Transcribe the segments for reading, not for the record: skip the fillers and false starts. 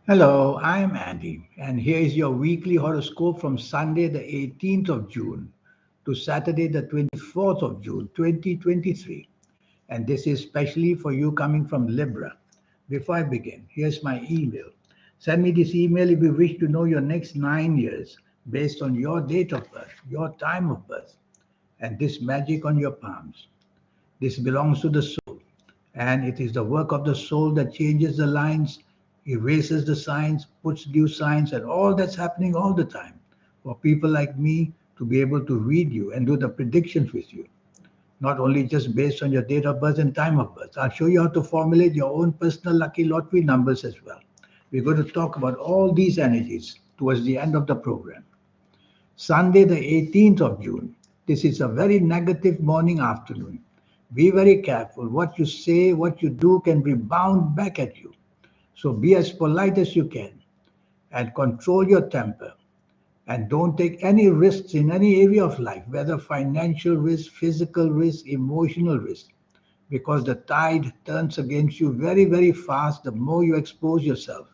Hello, I'm Andy, and here is your weekly horoscope from Sunday, the 18th of June to Saturday, the 24th of June, 2023. And this is specially for you coming from Libra. Before I begin, here's my email. Send me this email if you wish to know your next 9 years based on your date of birth, your time of birth, and this magic on your palms. This belongs to the soul, and it is the work of the soul that changes the lines, erases the signs, puts new signs, and all that's happening all the time for people like me to be able to read you and do the predictions with you, not only just based on your date of birth and time of birth. I'll show you how to formulate your own personal lucky lottery numbers as well. We're going to talk about all these energies towards the end of the program. Sunday, the 18th of June. This is a very negative morning afternoon. Be very careful. What you say, what you do can rebound back at you. So be as polite as you can and control your temper. And don't take any risks in any area of life, whether financial risk, physical risk, emotional risk, because the tide turns against you very, very fast the more you expose yourself.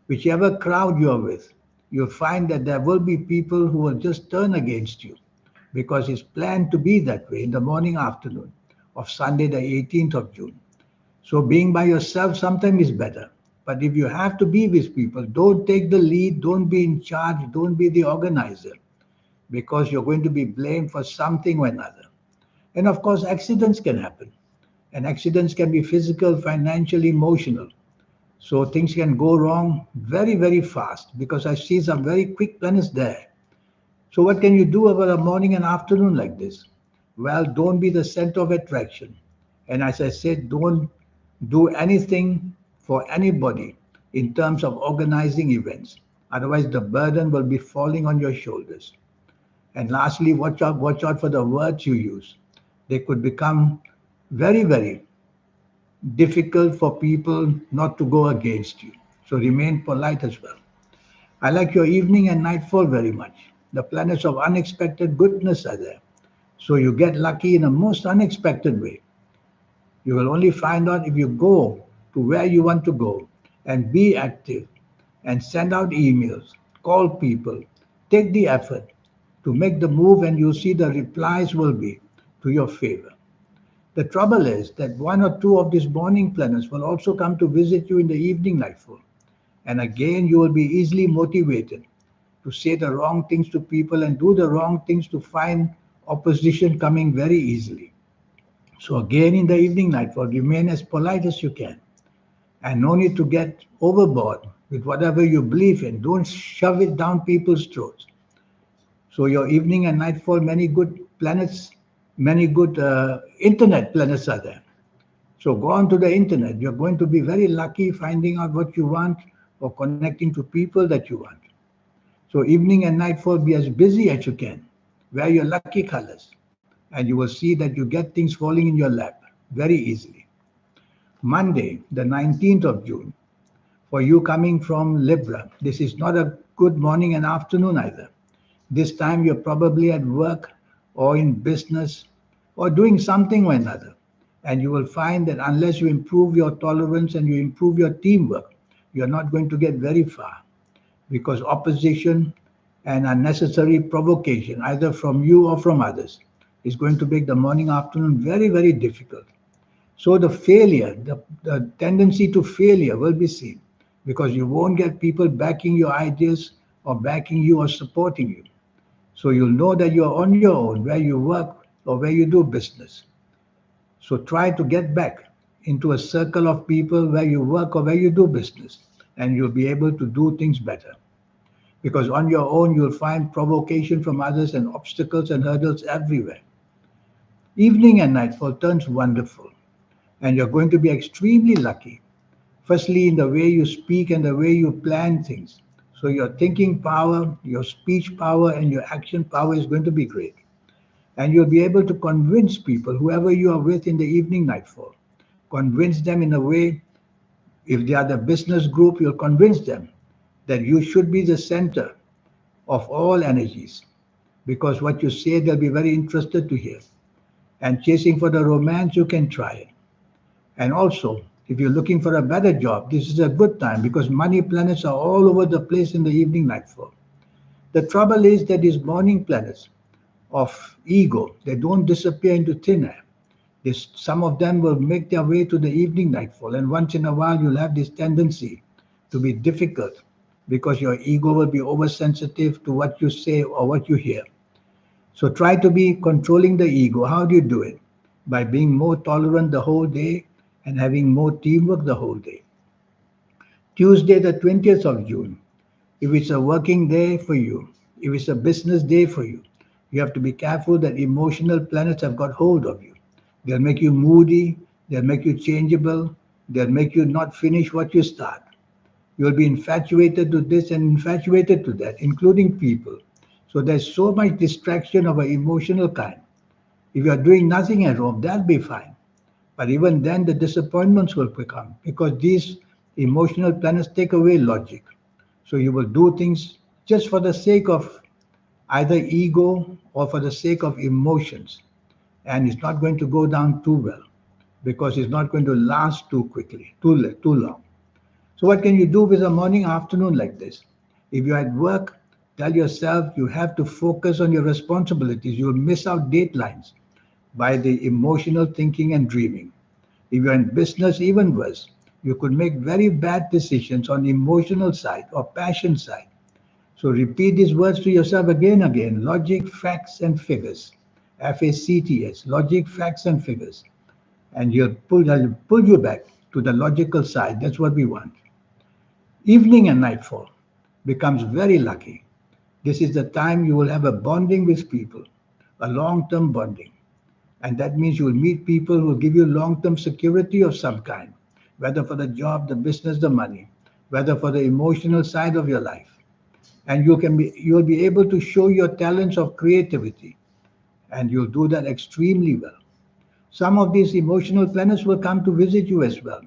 Whichever crowd you're with, you'll find that there will be people who will just turn against you because it's planned to be that way in the morning afternoon of Sunday, the 18th of June. So being by yourself sometimes is better. But if you have to be with people, don't take the lead, don't be in charge, don't be the organizer because you're going to be blamed for something or another. And of course, accidents can happen. And accidents can be physical, financial, emotional. So things can go wrong very, very fast because I see some very quick planets there. So what can you do about a morning and afternoon like this? Well, don't be the center of attraction. And as I said, don't do anything for anybody in terms of organizing events. Otherwise, the burden will be falling on your shoulders. And lastly, watch out for the words you use. They could become very, very difficult for people not to go against you. So remain polite as well. I like your evening and nightfall very much. The planets of unexpected goodness are there. So you get lucky in a most unexpected way. You will only find out if you go to where you want to go and be active and send out emails, call people, take the effort to make the move, and you'll see the replies will be to your favor. The trouble is that one or two of these morning planets will also come to visit you in the evening nightfall. And again, you will be easily motivated to say the wrong things to people and do the wrong things to find opposition coming very easily. So again, in the evening nightfall, remain as polite as you can and no need to get overboard with whatever you believe in. Don't shove it down people's throats. So your evening and nightfall, many good planets, many good internet planets are there. So go on to the internet. You're going to be very lucky finding out what you want or connecting to people that you want. So evening and nightfall, be as busy as you can. Wear your lucky colors, and you will see that you get things falling in your lap very easily. Monday, the 19th of June, for you coming from Libra, this is not a good morning and afternoon either. This time you're probably at work or in business or doing something or another. And you will find that unless you improve your tolerance and you improve your teamwork, you're not going to get very far because opposition and unnecessary provocation, either from you or from others, is going to make the morning afternoon very, very difficult. So the failure, the tendency to failure will be seen because you won't get people backing your ideas or backing you or supporting you. So you'll know that you're on your own where you work or where you do business. So try to get back into a circle of people where you work or where you do business, and you'll be able to do things better. Because on your own, you'll find provocation from others and obstacles and hurdles everywhere. Evening and nightfall turns wonderful, and you're going to be extremely lucky. Firstly, in the way you speak and the way you plan things. So your thinking power, your speech power, and your action power is going to be great. And you'll be able to convince people, whoever you are with in the evening nightfall, convince them in a way, if they are the business group, you'll convince them that you should be the center of all energies because what you say they'll be very interested to hear. And chasing for the romance, you can try it. And also, If you're looking for a better job, this is a good time because money planets are all over the place in the evening nightfall. The trouble is that these morning planets of ego, they don't disappear into thin air. Some of them will make their way to the evening nightfall, and once in a while you'll have this tendency to be difficult because your ego will be oversensitive to what you say or what you hear. So try to be controlling the ego. How do you do it? By being more tolerant the whole day and having more teamwork the whole day. Tuesday, the 20th of June. If it's a working day for you, if it's a business day for you, you have to be careful that emotional planets have got hold of you. They'll make you moody, they'll make you changeable, they'll make you not finish what you start. You'll be infatuated to this and infatuated to that, including people. So there's so much distraction of an emotional kind. If you're doing nothing at home, that'll be fine. But even then, the disappointments will become because these emotional planets take away logic. So you will do things just for the sake of either ego or for the sake of emotions. And it's not going to go down too well because it's not going to last too quickly, too long. So what can you do with a morning afternoon like this? If you're at work, tell yourself you have to focus on your responsibilities. You'll miss out deadlines by the emotional thinking and dreaming. If you're in business, even worse, you could make very bad decisions on the emotional side or passion side. So repeat these words to yourself again. Logic, facts, and figures. FACTS, logic, facts, and figures. And I'll pull you back to the logical side. That's what we want. Evening and nightfall becomes very lucky. This is the time you will have a bonding with people, a long-term bonding. And that means you will meet people who will give you long-term security of some kind, whether for the job, the business, the money, whether for the emotional side of your life. And you'll be able to show your talents of creativity, and you'll do that extremely well. Some of these emotional planets will come to visit you as well.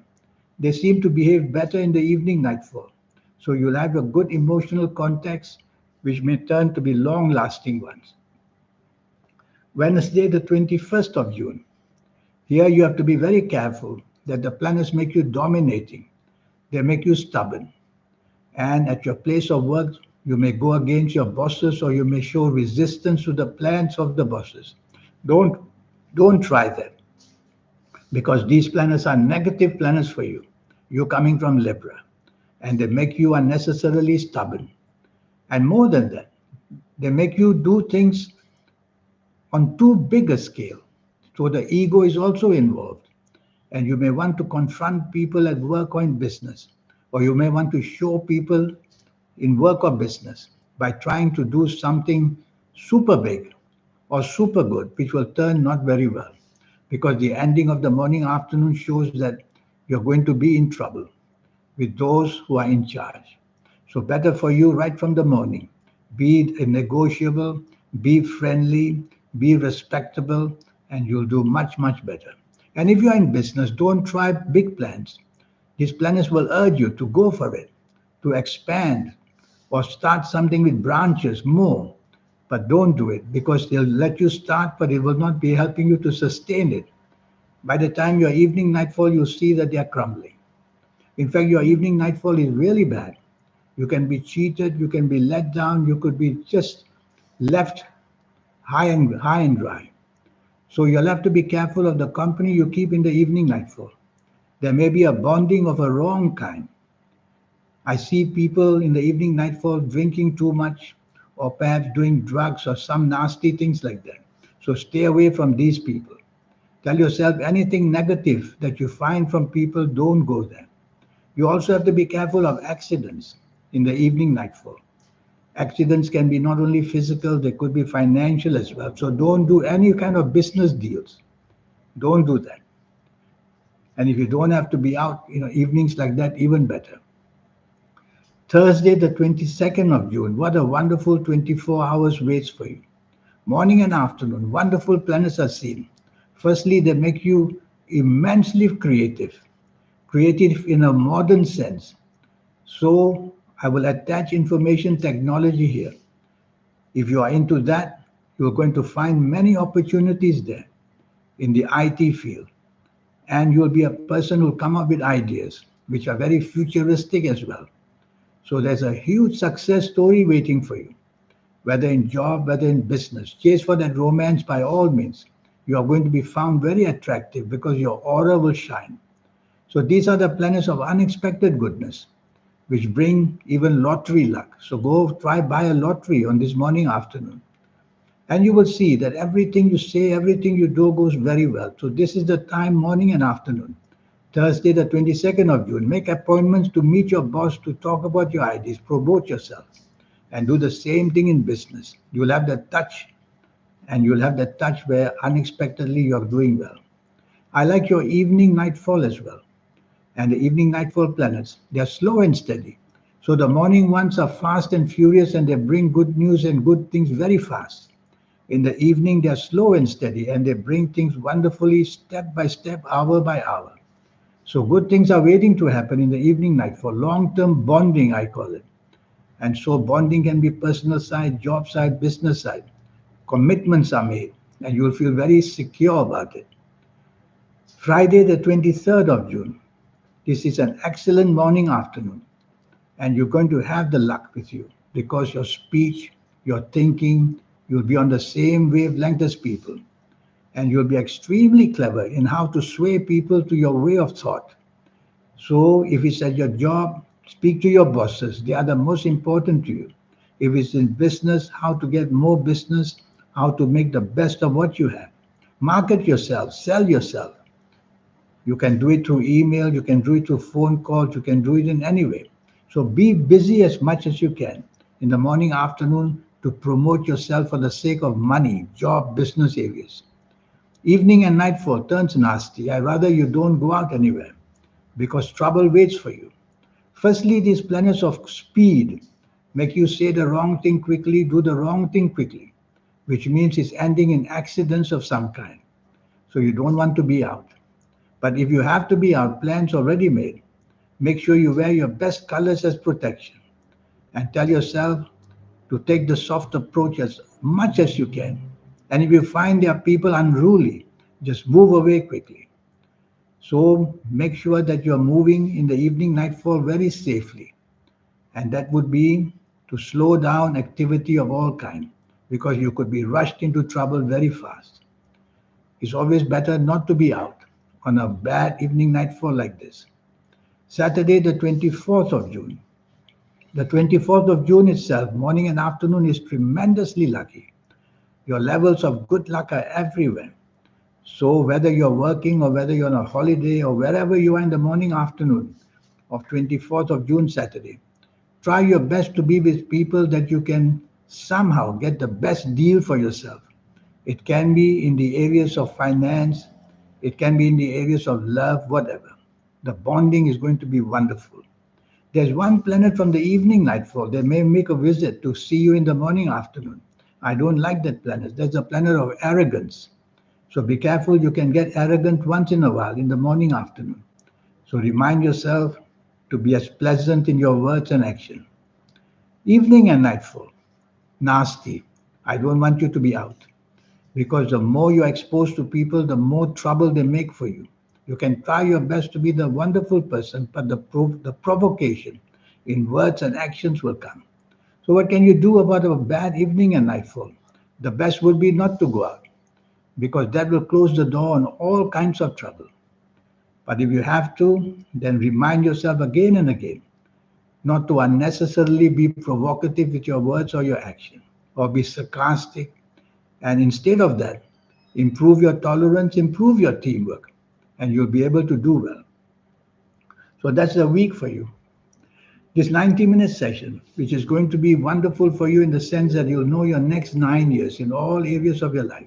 They seem to behave better in the evening nightfall. So you'll have a good emotional contacts, which may turn to be long-lasting ones. Wednesday, the 21st of June. Here you have to be very careful that the planets make you dominating. They make you stubborn. And at your place of work, you may go against your bosses or you may show resistance to the plans of the bosses. Don't, don't try that because these planets are negative planets for you. You're coming from Libra and they make you unnecessarily stubborn. And more than that, they make you do things on too big a scale. So the ego is also involved. And you may want to confront people at work or in business, or you may want to show people in work or business by trying to do something super big or super good, which will turn not very well. Because the ending of the morning afternoon shows that you're going to be in trouble with those who are in charge. So better for you right from the morning. Be negotiable, be friendly, be respectable, and you'll do much, much better. And if you're in business, don't try big plans. These planets will urge you to go for it, to expand or start something with branches more. But don't do it because they'll let you start, but it will not be helping you to sustain it. By the time your evening nightfall, you'll see that they are crumbling. In fact, your evening nightfall is really bad. You can be cheated, you can be let down, you could be just left high and dry. So you'll have to be careful of the company you keep in the evening nightfall. There may be a bonding of a wrong kind. I see people in the evening nightfall drinking too much or perhaps doing drugs or some nasty things like that. So stay away from these people. Tell yourself anything negative that you find from people, don't go there. You also have to be careful of accidents in the evening nightfall. Accidents can be not only physical, they could be financial as well. So don't do any kind of business deals. Don't do that. And if you don't have to be out, evenings like that, even better. Thursday, the 22nd of June. What a wonderful 24 hours waits for you. Morning and afternoon, wonderful planets are seen. Firstly, they make you immensely creative in a modern sense. So I will attach information technology here. If you are into that, you're going to find many opportunities there in the IT field. and you'll be a person who'll come up with ideas which are very futuristic as well. So there's a huge success story waiting for you, whether in job, whether in business. Chase for that romance by all means. You are going to be found very attractive because your aura will shine. So these are the planets of unexpected goodness, which bring even lottery luck. So go try buy a lottery on this morning afternoon. And you will see that everything you say, everything you do goes very well. So this is the time, morning and afternoon. Thursday, the 22nd of June. Make appointments to meet your boss to talk about your ideas, promote yourself, and do the same thing in business. You'll have that touch, and you'll have that touch where unexpectedly you're doing well. I like your evening nightfall as well. And the evening nightfall planets, they are slow and steady. So the morning ones are fast and furious and they bring good news and good things very fast. In the evening, they are slow and steady and they bring things wonderfully step by step, hour by hour. So good things are waiting to happen in the evening nightfall. Long-term bonding, I call it. And so bonding can be personal side, job side, business side. Commitments are made and you will feel very secure about it. Friday, the 23rd of June. This is an excellent morning afternoon, and you're going to have the luck with you because your speech, your thinking, you'll be on the same wavelength as people, and you'll be extremely clever in how to sway people to your way of thought. So, if it's at your job, speak to your bosses, they are the most important to you. If it's in business, how to get more business, how to make the best of what you have. Market yourself, sell yourself. You can do it through email, you can do it through phone calls, you can do it in any way. So be busy as much as you can in the morning, afternoon to promote yourself for the sake of money, job, business areas. Evening and nightfall turns nasty. I rather you don't go out anywhere because trouble waits for you. Firstly, these planets of speed make you say the wrong thing quickly, do the wrong thing quickly, which means it's ending in accidents of some kind. So you don't want to be out. But if you have to be out, plans already made. Make sure you wear your best colors as protection and tell yourself to take the soft approach as much as you can. And if you find there are people unruly, just move away quickly. So make sure that you're moving in the evening nightfall very safely. And that would be to slow down activity of all kind because you could be rushed into trouble very fast. It's always better not to be out on a bad evening nightfall like this. Saturday, the 24th of June. The 24th of June itself, morning and afternoon, is tremendously lucky. Your levels of good luck are everywhere. So, whether you're working or whether you're on a holiday or wherever you are in the morning, afternoon of 24th of June, Saturday, try your best to be with people that you can somehow get the best deal for yourself. It can be in the areas of finance, it can be in the areas of love, whatever. The bonding is going to be wonderful. There's one planet from the evening nightfall. They may make a visit to see you in the morning, afternoon. I don't like that planet. That's a planet of arrogance. So be careful. You can get arrogant once in a while in the morning, afternoon. So remind yourself to be as pleasant in your words and action. Evening and nightfall, nasty. I don't want you to be out because the more you're exposed to people, the more trouble they make for you. You can try your best to be the wonderful person, but the provocation in words and actions will come. So, what can you do about a bad evening and nightfall? The best would be not to go out because that will close the door on all kinds of trouble. But if you have to, then remind yourself again and again not to unnecessarily be provocative with your words or your action or be sarcastic. And instead of that, improve your tolerance, improve your teamwork, and you'll be able to do well. So that's a week for you. This 90-minute session, which is going to be wonderful for you in the sense that you'll know your next 9 years in all areas of your life.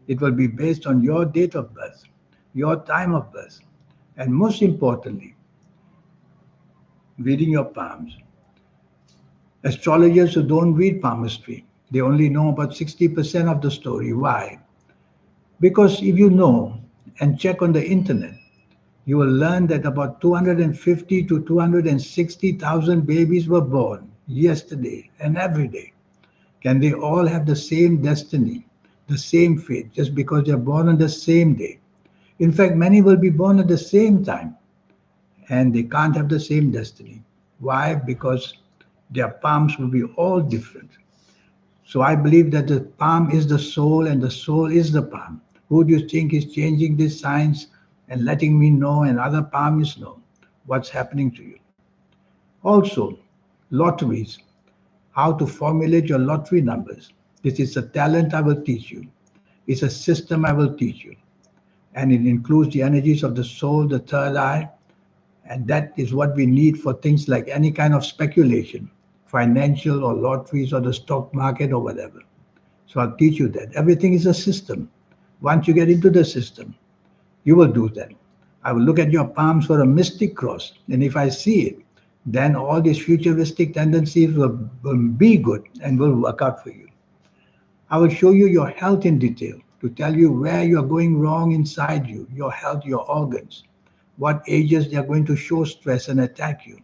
It will be based on your date of birth, your time of birth, and most importantly, reading your palms. Astrologers who don't read palmistry, they only know about 60% of the story. Why? Because if you know and check on the internet, you will learn that about 250 to 260,000 babies were born yesterday and every day. Can they all have the same destiny, the same fate, just because they're born on the same day? In fact, many will be born at the same time and they can't have the same destiny. Why? Because their palms will be all different. So I believe that the palm is the soul and the soul is the palm. Who do you think is changing this science and letting me know and other palmists know what's happening to you? Also, lotteries, how to formulate your lottery numbers. This is a talent I will teach you. It's a system I will teach you. And it includes the energies of the soul, the third eye, and that is what we need for things like any kind of speculation, financial or lotteries or the stock market or whatever. So I'll teach you that. Everything is a system. Once you get into the system, you will do that. I will look at your palms for a mystic cross, and if I see it, then all these futuristic tendencies will be good and will work out for you. I will show you your health in detail to tell you where you are going wrong inside you, your health, your organs, what ages they are going to show stress and attack you,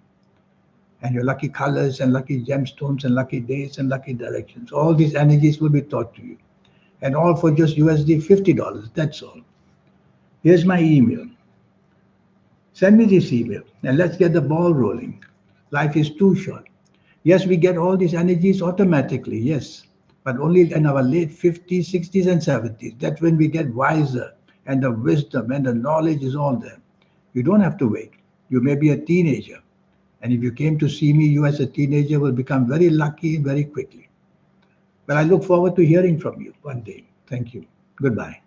and your lucky colors and lucky gemstones and lucky days and lucky directions. All these energies will be taught to you, and all for just USD $50. That's all. Here's my email. Send me this email and let's get the ball rolling. Life is too short. Yes, we get all these energies automatically, yes, but only in our late 50s, 60s, and 70s. That's when we get wiser and the wisdom and the knowledge is all there. You don't have to wait. You may be a teenager. And if you came to see me, you as a teenager will become very lucky very quickly. But I look forward to hearing from you one day. Thank you. Goodbye.